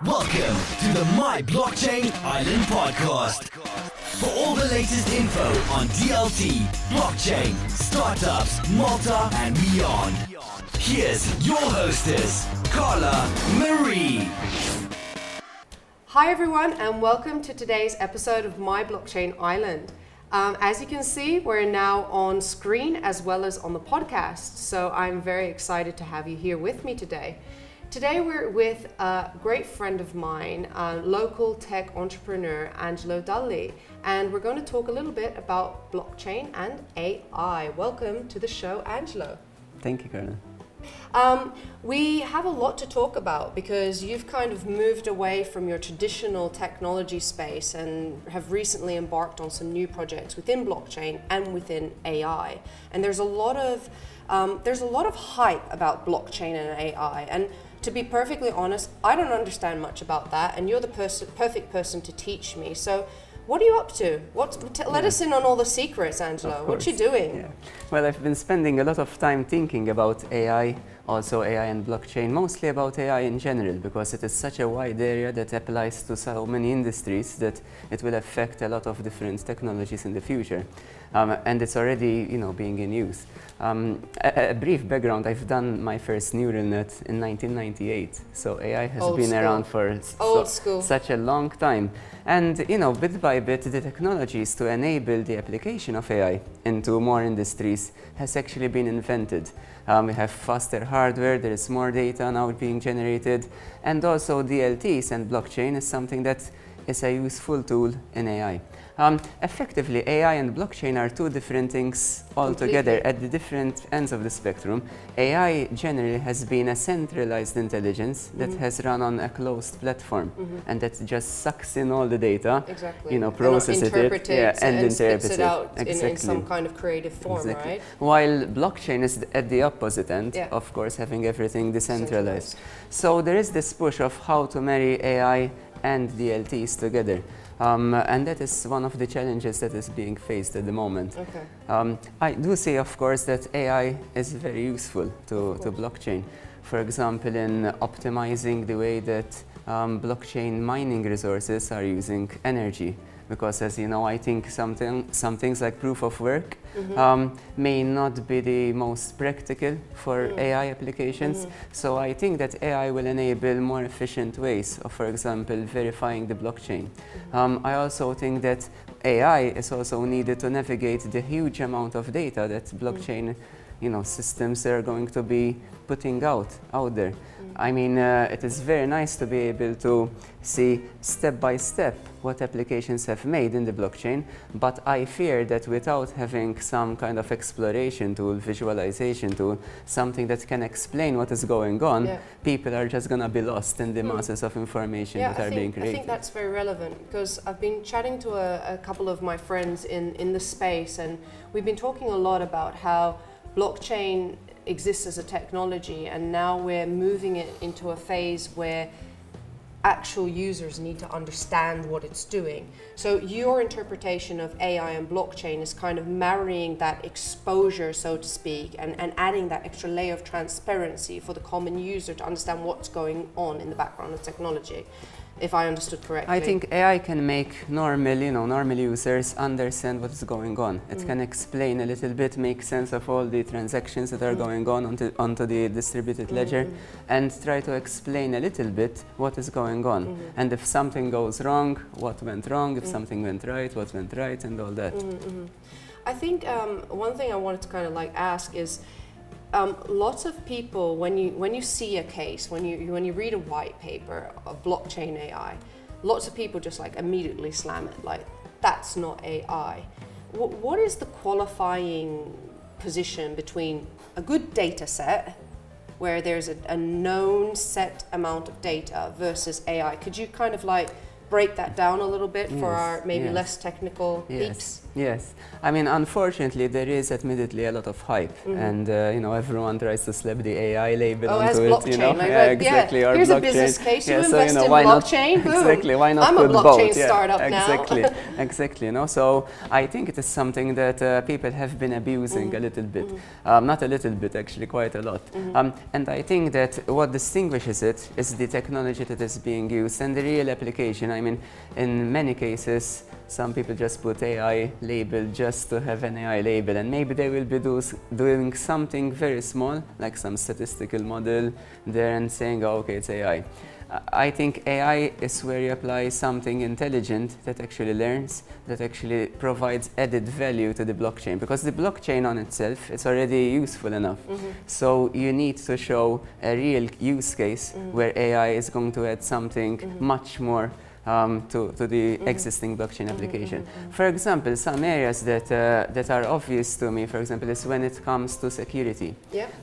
Welcome to the My Blockchain Island podcast. For all the latest info on DLT, blockchain, startups, Malta, and beyond. Here's your hostess, Carla Marie. Hi everyone, and welcome to today's episode of My Blockchain Island. As you can see, we're now on screen as well as on the podcast, so I'm very excited to have you here with me today. Today we're with a great friend of mine, a local tech entrepreneur, Angelo Dalli, and we're going to talk a little bit about blockchain and AI. Welcome to the show, Angelo. Thank you, Carla. We have a lot to talk about because you've kind of moved away from your traditional technology space and have recently embarked on some new projects within blockchain and within AI. And there's a lot of hype about blockchain and AI. And to be perfectly honest, I don't understand much about that, and you're the perfect person to teach me. So what are you up to? Let us in on all the secrets, Angelo. What you doing? Yeah. Well, I've been spending a lot of time thinking about AI, also AI and blockchain, mostly about AI in general, because it is such a wide area that applies to so many industries that it will affect a lot of different technologies in the future. And it's already, being in use. A brief background, I've done my first neural net in 1998. So AI has been around for such a long time. And, bit by bit, the technologies to enable the application of AI into more industries has actually been invented. We have faster hardware, there is more data now being generated, and also DLTs and blockchain is something that is a useful tool in AI. Effectively, AI and blockchain are two different things altogether at the different ends of the spectrum. AI generally has been a centralized intelligence that has run on a closed platform and that just sucks in all the data, processes it, and spits it out in some kind of creative form, right? While blockchain is at the opposite end, of course, having everything decentralized. So there is this push of how to marry AI and DLTs together. And that is one of the challenges that is being faced at the moment. I do say, of course, that AI is very useful to blockchain. For example, in optimizing the way that blockchain mining resources are using energy. Because as you know, I think some things like proof of work may not be the most practical for AI applications. So I think that AI will enable more efficient ways of, for example, verifying the blockchain. I also think that AI is also needed to navigate the huge amount of data that blockchain systems are going to be putting out there. I mean, it is very nice to be able to see step by step what applications have made in the blockchain, but I fear that without having some kind of exploration tool, visualization tool, something that can explain what is going on, people are just going to be lost in the masses of information that are being created. I think that's very relevant because I've been chatting to a couple of my friends in the space, and we've been talking a lot about how blockchain exists as a technology, and now we're moving it into a phase where actual users need to understand what it's doing. So your interpretation of AI and blockchain is kind of marrying that exposure, so to speak, and adding that extra layer of transparency for the common user to understand what's going on in the background of technology, if I understood correctly. I think AI can make normal users understand what is going on. It can explain a little bit, make sense of all the transactions that are going on onto the distributed ledger, and try to explain a little bit what is going on. And if something goes wrong, what went wrong, if something went right, what went right, and all that. I think one thing I wanted to kind of ask is, lots of people, when you see a case, when you read a white paper of blockchain AI, lots of people just immediately slam it, that's not AI. What is the qualifying position between a good data set, where there's a known set amount of data, versus AI? Could you kind of break that down a little bit for our maybe less technical peeps? Yes, I mean, unfortunately, there is admittedly a lot of hype, and everyone tries to slap the AI label onto it. Blockchain, exactly. Or here's blockchain. a business case. You so, invest in why blockchain. Not, boom. exactly. Why not I'm put a blockchain both? startup exactly, now. exactly. So I think it is something that people have been abusing a little bit, not a little bit, actually, quite a lot. And I think that what distinguishes it is the technology that is being used and the real application. I mean, in many cases, some people just put AI label just to have an AI label, and maybe they will be doing something very small, like some statistical model there, and saying, oh, okay, it's AI. I think AI is where you apply something intelligent that actually learns, that actually provides added value to the blockchain, because the blockchain on itself is already useful enough. So you need to show a real use case where AI is going to add something much more to the existing blockchain application. For example, some areas that are obvious to me, for example, is when it comes to security.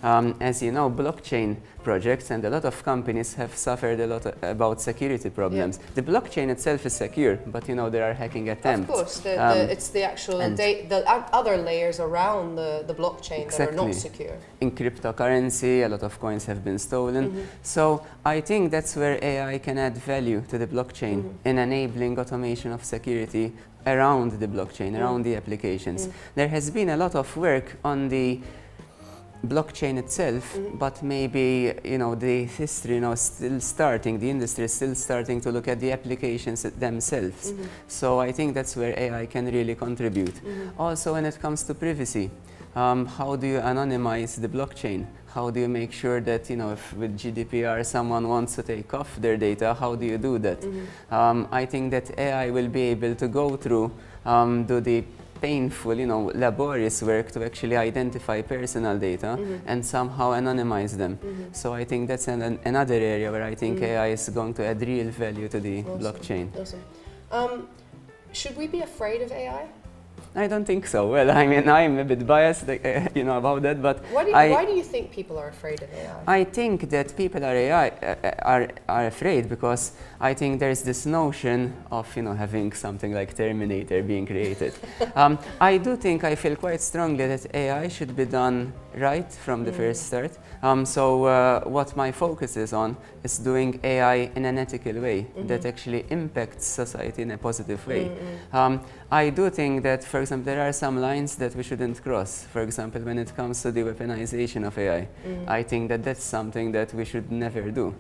As you know, blockchain projects and a lot of companies have suffered a lot about security problems. The blockchain itself is secure, but there are hacking attempts. Of course, it's the actual the other layers around the blockchain that are not secure. In cryptocurrency, a lot of coins have been stolen. So I think that's where AI can add value to the blockchain in enabling automation of security around the blockchain, around the applications. There has been a lot of work on the blockchain itself, but maybe the history still starting, the industry is still starting to look at the applications themselves. So I think that's where AI can really contribute. Also, when it comes to privacy, how do you anonymize the blockchain? How do you make sure that if with GDPR someone wants to take off their data, how do you do that? I think that AI will be able to go through do the painful, laborious work to actually identify personal data and somehow anonymize them. So I think that's another area where I think AI is going to add real value to the blockchain. Awesome. Should we be afraid of AI? I don't think so. Well, I mean, I'm a bit biased, about that, but why do you think people are afraid of AI? I think that people are afraid because I think there's this notion of having something like Terminator being created. I feel quite strongly that AI should be done right from the first start. So what my focus is on is doing AI in an ethical way that actually impacts society in a positive way. I do think that, for example, there are some lines that we shouldn't cross. For example, when it comes to the weaponization of AI, I think that that's something that we should never do.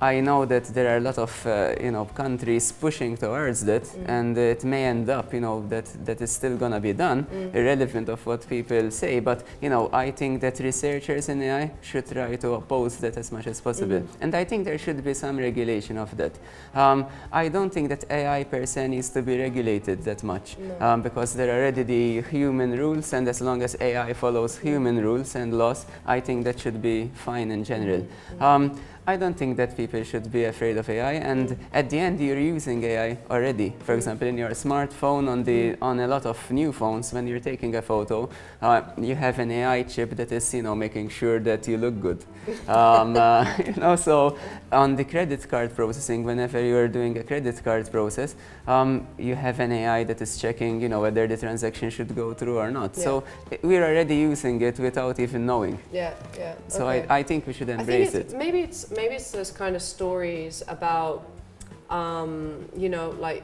I know that there are a lot of countries pushing towards that, and it may end up that is still gonna be done, irrelevant of what people say. But I think that researchers in AI should try to oppose that as much as possible, and I think there should be some regulation of that. I don't think that AI per se needs to be regulated that much, because there are already the human rules, and as long as AI follows human rules and laws, I think that should be fine in general. I don't think that people should be afraid of AI, and at the end you're using AI already. For example, in your smartphone, on a lot of new phones, when you're taking a photo, you have an AI chip that is making sure that you look good. So on the credit card processing, whenever you're doing a credit card process, you have an AI that is checking whether the transaction should go through or not. So we're already using it without even knowing. So okay. I think we should embrace it. Maybe it's those kind of stories about, like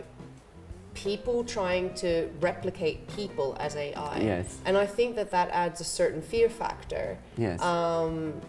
people trying to replicate people as AI. Yes. And I think that adds a certain fear factor. Yes.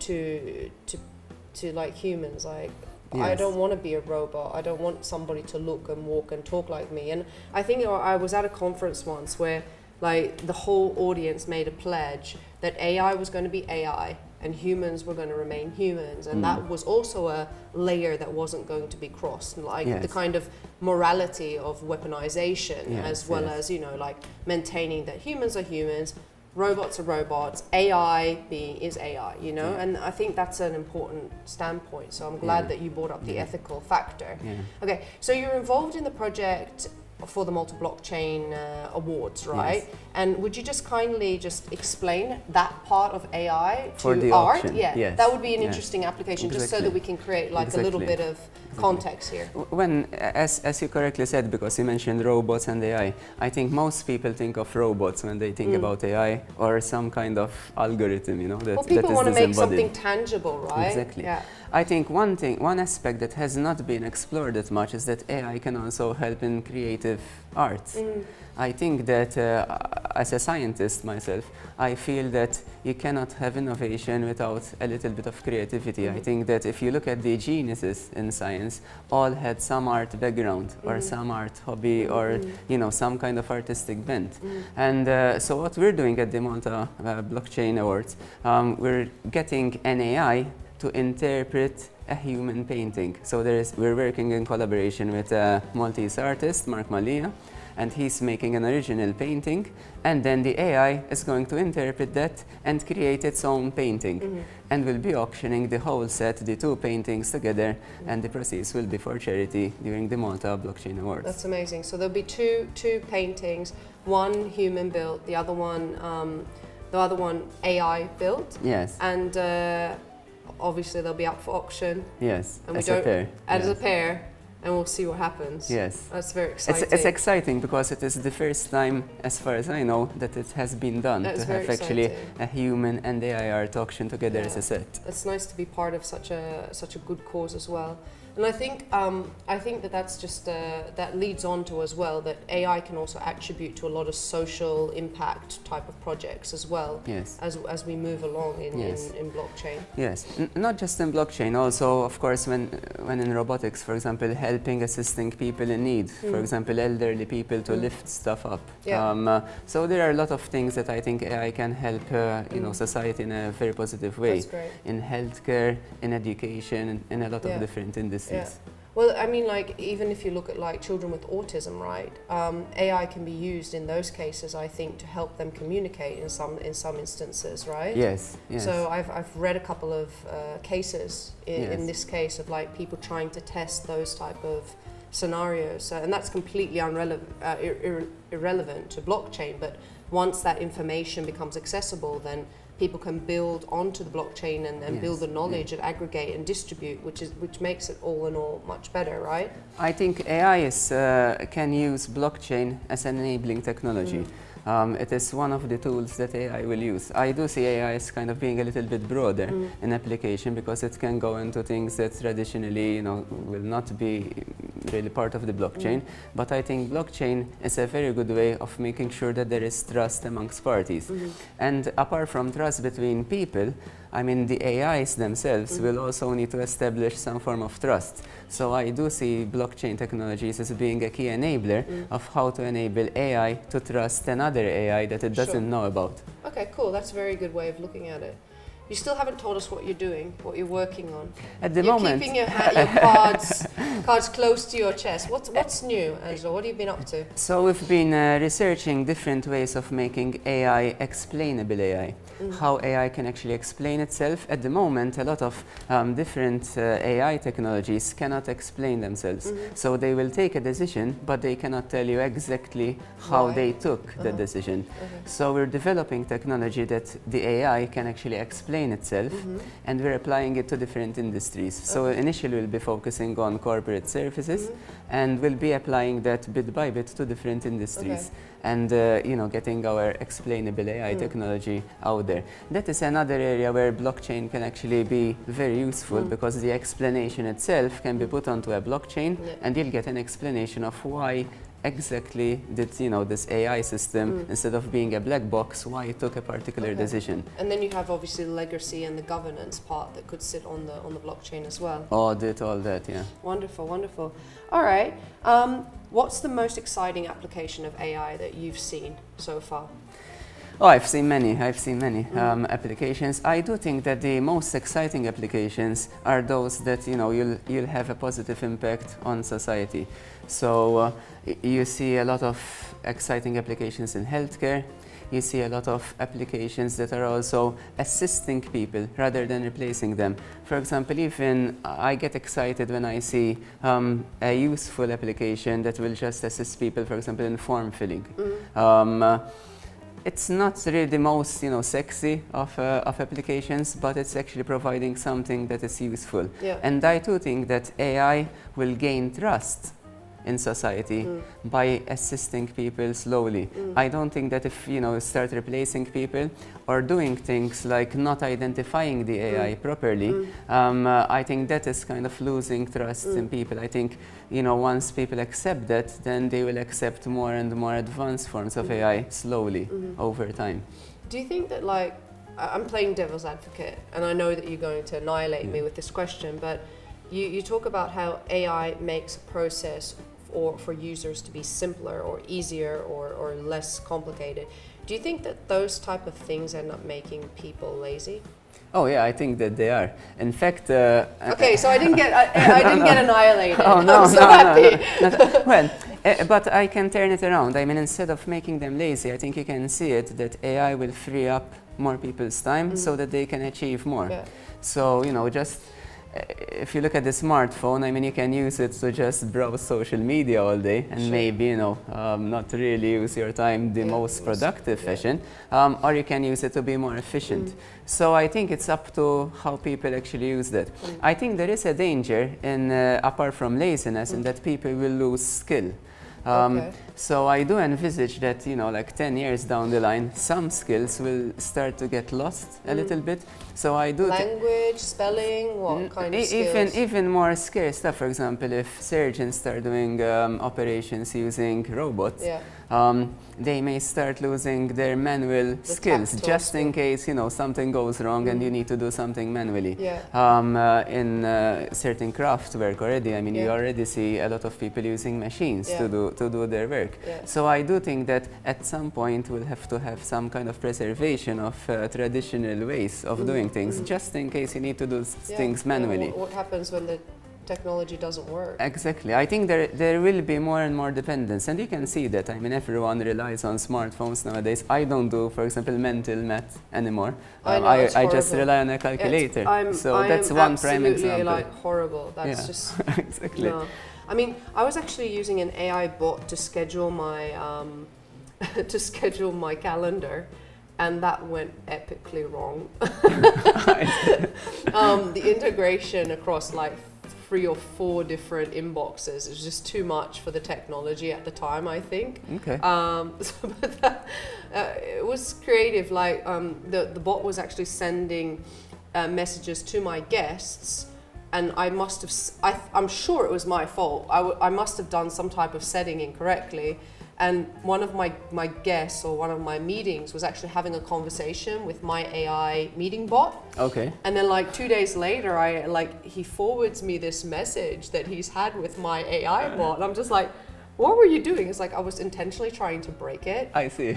To like humans. Like, yes. I don't want to be a robot. I don't want somebody to look and walk and talk like me. And I think I was at a conference once where like the whole audience made a pledge that AI was going to be AI and humans were going to remain humans, and that was also a layer that wasn't going to be crossed, like the kind of morality of weaponization, as well as like maintaining that humans are humans, robots are robots, AI is AI, and I think that's an important standpoint. So I'm glad that you brought up the ethical factor. Okay, so you're involved in the project for the Malta Blockchain Awards, right? Yes. And would you just kindly just explain that part of AI For to the art? auction, Yeah, yes. that would be an Yeah. interesting application, just so Exactly. that we can create like a little bit of context here. When, as you correctly said, because you mentioned robots and AI, I think most people think of robots when they think about AI or some kind of algorithm, you know, that, Well, people want to make disembodied. something tangible, right? Exactly. Yeah. I think one aspect that has not been explored that much is that AI can also help in creative arts. I think that as a scientist myself, I feel that you cannot have innovation without a little bit of creativity. I think that if you look at the geniuses in science, all had some art background or some art hobby or you know, some kind of artistic bent. And so what we're doing at the Malta Blockchain Awards, we're getting an AI to interpret a human painting. So we're working in collaboration with a Maltese artist, Mark Malia, and he's making an original painting, and then the AI is going to interpret that and create its own painting. And we'll be auctioning the whole set, the two paintings together, and the proceeds will be for charity during the Malta Blockchain Awards. That's amazing. So there'll be two paintings, one human built, the other one AI built. Yes. And obviously they'll be up for auction. Yes. And As a pair. As Yes. a pair, and we'll see what happens. Yes. That's very exciting. It's exciting because it is the first time, as far as I know, that it has been done That's to very have actually exciting. a human and AI art auction together as a set. It's nice to be part of such a good cause as well. And I think that that's just that leads on to as well that AI can also attribute to a lot of social impact type of projects as well. Yes. As we move along in blockchain. Yes, not just in blockchain, also of course when in robotics, for example, helping assisting people in need, for example, elderly people to lift stuff up. Yeah. So there are a lot of things that I think AI can help you know, society in a very positive way. That's great. In healthcare, in education, in a lot of Yeah. different industries. Yeah. Well, I mean, like, even if you look at like children with autism, right? AI can be used in those cases, I think, to help them communicate in some instances, right? Yes, yes. So I've read a couple of cases in Yes. this case of like people trying to test those type of scenarios, and that's completely irrelevant to blockchain. But once that information becomes accessible, then people can build onto the blockchain and build the knowledge and aggregate and distribute, which makes it all in all much better, right? I think AI can use blockchain as an enabling technology. It is one of the tools that AI will use. I do see AI as kind of being a little bit broader in application because it can go into things that traditionally, you know, will not be really part of the blockchain. But I think blockchain is a very good way of making sure that there is trust amongst parties. And apart from trust between people, I mean, the AIs themselves will also need to establish some form of trust. So I do see blockchain technologies as being a key enabler of how to enable AI to trust another AI that it doesn't know about. Okay, cool. That's a very good way of looking at it. You still haven't told us what you're doing, what you're working on. At the you're moment, keeping your cards close to your chest. What's new, Angelo? What have you been up to? So we've been researching different ways of making AI explainable AI. How AI can actually explain itself. At the moment, a lot of different AI technologies cannot explain themselves. So they will take a decision, but they cannot tell you exactly how they took the decision. So we're developing technology that the AI can actually explain itself, and we're applying it to different industries. So initially we'll be focusing on corporate services, and we'll be applying that bit by bit to different industries. And you know, getting our explainable AI technology out there. That is another area where blockchain can actually be very useful because the explanation itself can be put onto a blockchain, and you'll get an explanation of why exactly did, you know, this AI system, instead of being a black box, why it took a particular decision. And then you have obviously the legacy and the governance part that could sit on the blockchain as well. Audit, all that, yeah. Wonderful, wonderful. All right. What's the most exciting application of AI that you've seen so far? Oh, I've seen many applications. I do think that the most exciting applications are those that, you know, you'll have a positive impact on society. So you see a lot of exciting applications in healthcare, you see a lot of applications that are also assisting people rather than replacing them. For example, even I get excited when I see a useful application that will just assist people, for example, in form filling. It's not really the most, sexy of applications, but it's actually providing something that is useful. Yeah. And I too think that AI will gain trust in society by assisting people slowly. I don't think that if start replacing people or doing things like not identifying the AI properly, I think that is kind of losing trust in people. I think once people accept that, then they will accept more and more advanced forms of AI slowly over time. Do you think that, like, I'm playing devil's advocate, and I know that you're going to annihilate me with this question, but you talk about how AI makes a process for users to be simpler or easier or less complicated. Do you think that those type of things end up making people lazy? Oh yeah, I think that they are. In fact, okay, so I didn't get annihilated. Oh no, I'm so happy. Well, but I can turn it around. I mean, instead of making them lazy, I think you can see it that AI will free up more people's time so that they can achieve more. Yeah. So just if you look at the smartphone, I mean, you can use it to just browse social media all day and maybe, not really use your time the most productive fashion, or you can use it to be more efficient. So I think it's up to how people actually use that. I think there is a danger in, apart from laziness, in that people will lose skill. So I do envisage that, like 10 years down the line, some skills will start to get lost a little bit. So I do language, spelling, what kind of skills? Even more scary stuff. For example, if surgeons start doing operations using robots, they may start losing their manual skills, just in case something goes wrong and you need to do something manually. In certain craft work already, I mean, you already see a lot of people using machines to do their work. So I do think that at some point we'll have to have some kind of preservation of traditional ways of doing things, just in case you need to do things manually. What happens when the technology doesn't work? Exactly. I think there will be more and more dependence, and you can see that. I mean, everyone relies on smartphones nowadays. I don't do, for example, mental math anymore. I just rely on a calculator. That's one prime example. Absolutely, like, horrible. That's just exactly. No. I mean, I was actually using an AI bot to schedule my calendar, and that went epically wrong. The integration across like 3 or 4 different inboxes is just too much for the technology at the time, I think. Okay. It was creative. Like the bot was actually sending messages to my guests. And I must have, I'm sure it was my fault. I must have done some type of setting incorrectly. And one of my guests or one of my meetings was actually having a conversation with my AI meeting bot. Okay. And then like 2 days later, he forwards me this message that he's had with my AI bot. And I'm just like, what were you doing? It's like, I was intentionally trying to break it. I see.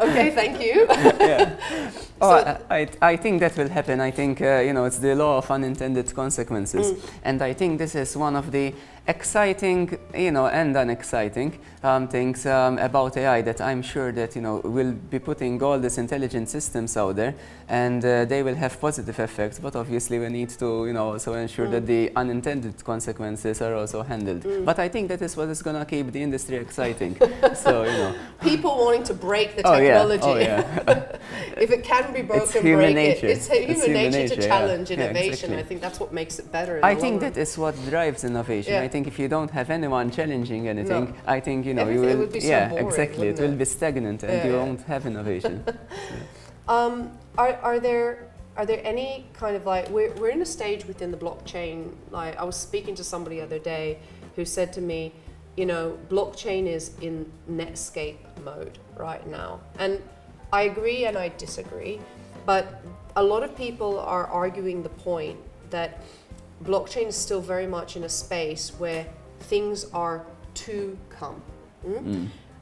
Okay, thank you. I think that will happen. I think, it's the law of unintended consequences. And I think this is one of the exciting, and unexciting things about AI, that I'm sure that, we'll be putting all these intelligent systems out there, and they will have positive effects. But obviously we need to, also ensure that the unintended consequences are also handled. But I think that is what is going to keep the industry exciting. So, people wanting to break the technology. If it can be broken, it's human nature. It's human nature to challenge innovation. Exactly. I think that's what makes it better. I think that is what drives innovation. I think if you don't have anyone challenging anything, I think you will. It would be so boring, exactly. It will be stagnant, and you won't have innovation. Are there any kind of like, we're in a stage within the blockchain, like I was speaking to somebody the other day who said to me, blockchain is in Netscape mode right now. And I agree and I disagree, but a lot of people are arguing the point that blockchain is still very much in a space where things are to come.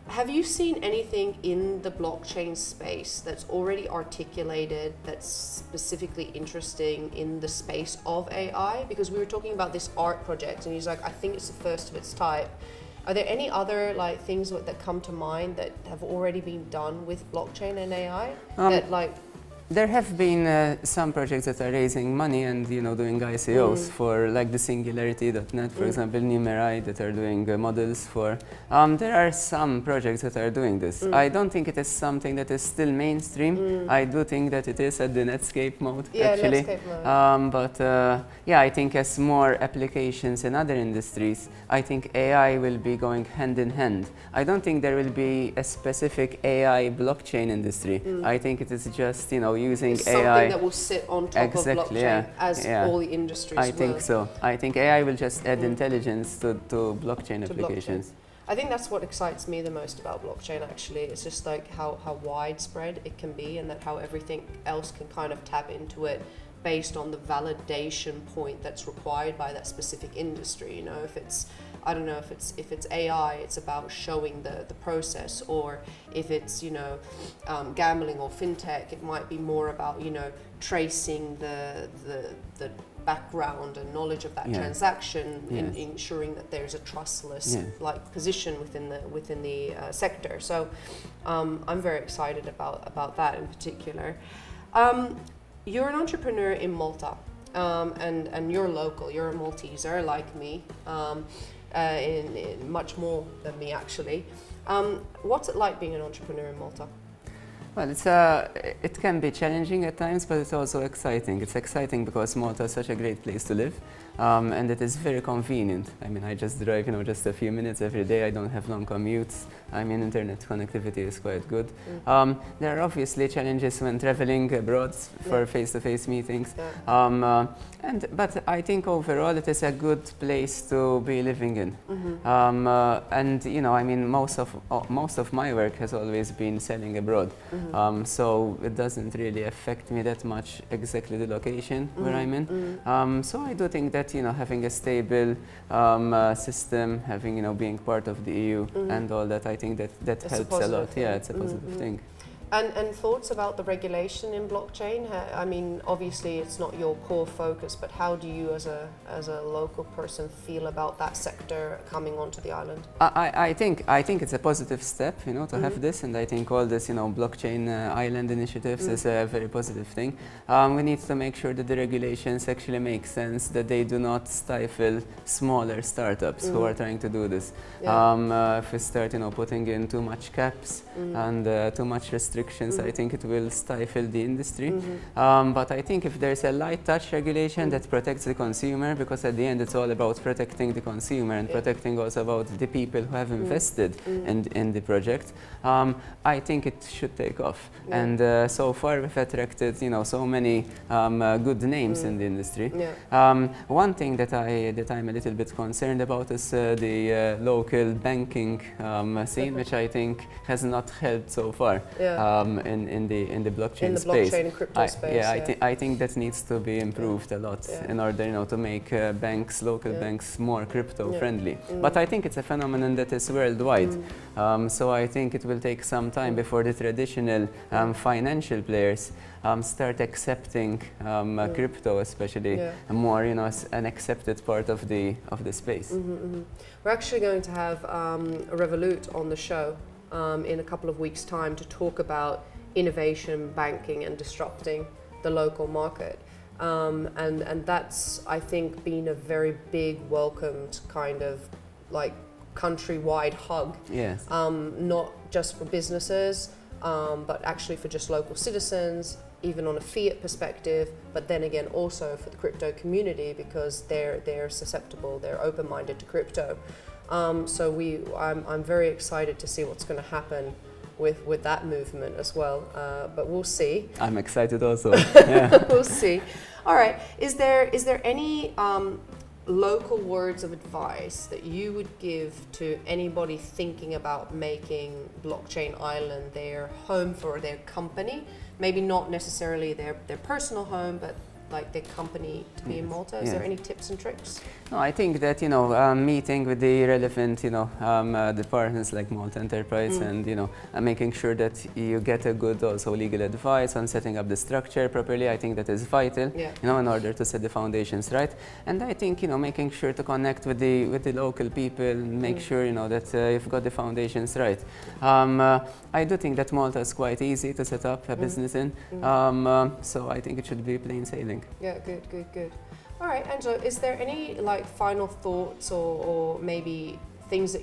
Have you seen anything in the blockchain space that's already articulated that's specifically interesting in the space of AI? Because we were talking about this art project, and he's like, I think it's the first of its type. Are there any other like things that come to mind that have already been done with blockchain and AI that like? There have been some projects that are raising money and doing ICOs for like the Singularity.net, for example, Numerai, that are doing models for. There are some projects that are doing this. I don't think it is something that is still mainstream. I do think that it is at the Netscape mode, actually. Netscape mode. But yeah, I think as more applications in other industries, I think AI will be going hand in hand. I don't think there will be a specific AI blockchain industry. I think it is just using it's AI. Something that will sit on top of blockchain, as yeah. all the industries I think so. I think AI will just add intelligence to blockchain applications. I think that's what excites me the most about blockchain, actually. It's just like how widespread it can be, and that how everything else can kind of tap into it based on the validation point that's required by that specific industry. If it's, I don't know, if it's AI, it's about showing the process, or if it's gambling or fintech, it might be more about tracing the background and knowledge of that transaction, in ensuring that there's a trustless like position within the sector. So I'm very excited about that in particular. You're an entrepreneur in Malta, and you're local. You're a Malteser like me. In much more than me, actually. What's it like being an entrepreneur in Malta? Well, it can be challenging at times, but it's also exciting. It's exciting because Malta is such a great place to live, and it is very convenient. I mean, I just drive, just a few minutes every day. I don't have long commutes. I mean, internet connectivity is quite good. There are obviously challenges when traveling abroad for face-to-face meetings. But I think overall it is a good place to be living in. And I mean, most of my work has always been selling abroad. So it doesn't really affect me that much exactly the location where I'm in. So I do think that having a stable system, having being part of the EU and all that, I think that helps a lot. Thing. Yeah, it's a positive thing. And thoughts about the regulation in blockchain? I mean, obviously it's not your core focus, but how do you as a local person feel about that sector coming onto the island? I think it's a positive step, to have this, and I think all this, blockchain island initiatives is a very positive thing. We need to make sure that the regulations actually make sense, that they do not stifle smaller startups who are trying to do this. If we start, putting in too much caps and too much restrictions, I think it will stifle the industry. But I think if there's a light touch regulation that protects the consumer, because at the end it's all about protecting the consumer and protecting also about the people who have invested in the project, I think it should take off. And so far we've attracted so many good names in the industry. One thing that I'm a little bit concerned about is the local banking scene, which I think has not helped so far. In the blockchain space. Blockchain and crypto space. I think that needs to be improved a lot in order to make local banks more crypto friendly. But I think it's a phenomenon that is worldwide. So I think it will take some time before the traditional financial players start accepting crypto, especially more, as an accepted part of the space. We're actually going to have Revolut on the show in a couple of weeks' time to talk about innovation banking and disrupting the local market. And that's, I think, been a very big welcomed kind of like countrywide hug. Yes. Not just for businesses, but actually for just local citizens, even on a fiat perspective, but then again also for the crypto community, because they're susceptible, they're open-minded to crypto. So I'm very excited to see what's going to happen with that movement as well. But we'll see. I'm excited also. We'll see. All right. Is there any local words of advice that you would give to anybody thinking about making Blockchain Island their home for their company? Maybe not necessarily their personal home, but like their company to be in Malta? Is there any tips and tricks? No, I think that meeting with the relevant departments like Malta Enterprise and making sure that you get a good also legal advice on setting up the structure properly. I think that is vital, in order to set the foundations right. And I think making sure to connect with the local people, make sure that you've got the foundations right. I do think that Malta is quite easy to set up a business in, so I think it should be plain sailing. Yeah, good. All right, Angelo, is there any final thoughts or maybe things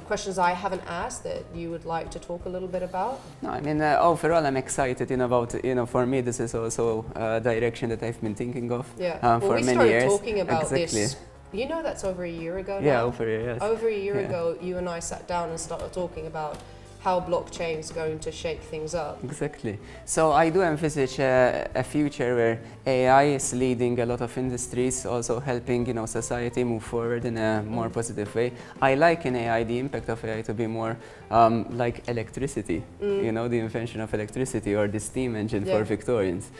questions I haven't asked that you would like to talk a little bit about? No, I mean, overall I'm excited, about, for me this is also a direction that I've been thinking of for many years. We started talking about this. That's over a year ago now? Yeah, over a year, yes. Over a year ago, you and I sat down and started talking about how blockchain is going to shake things up. Exactly. So I do envisage a future where AI is leading a lot of industries, also helping society move forward in a more positive way. I like in AI the impact of AI to be more like electricity, the invention of electricity or the steam engine for Victorians.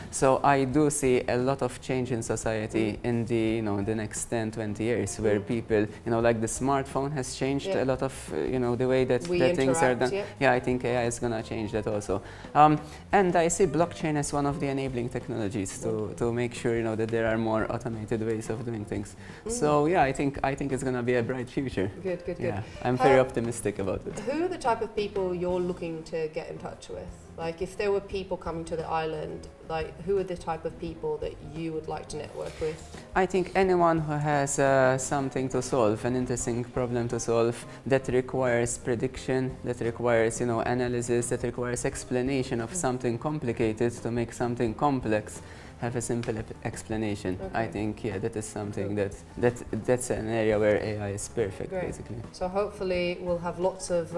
So I do see a lot of change in society in the next 10, 20 years, where people, like the smartphone has changed a lot of the way that things are done. Yeah, I think AI is going to change that also. And I see blockchain as one of the enabling technologies to make sure that there are more automated ways of doing things. So yeah, I think it's going to be a bright future. Good. Yeah, I'm very optimistic about it. Who are the type of people you're looking to get in touch with? Like, if there were people coming to the island, who are the type of people that you would like to network with? I think anyone who has something to solve, an interesting problem to solve that requires prediction, that requires analysis, that requires explanation of something complicated to make something complex have a simple explanation. Okay. I think that is something that's an area where AI is perfect. Great. Basically. So hopefully we'll have lots of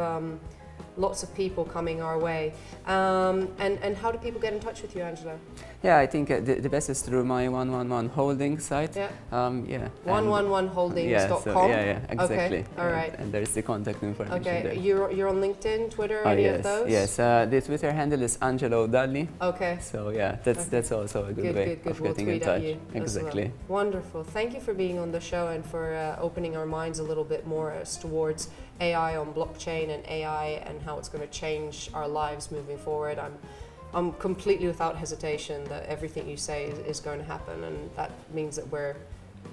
people coming our way. And how do people get in touch with you, Angelo? Yeah, I think the best is through my 111 holding site. Yeah. 111holdings.com. Exactly. Okay. All right. And there's the contact information. Okay. There. You're on LinkedIn, Twitter, any of those? Yes. The Twitter handle is Angelo Dalli. Okay. So yeah, that's also a good way of getting in touch. Exactly. Well. Wonderful. Thank you for being on the show and for opening our minds a little bit more towards AI on blockchain and AI and how it's going to change our lives moving forward. I'm completely without hesitation that everything you say is going to happen, and that means that we're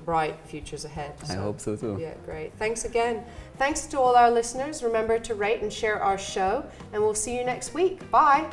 bright futures ahead. So, I hope so too. Yeah, great. Thanks again. Thanks to all our listeners. Remember to rate and share our show, and we'll see you next week. Bye.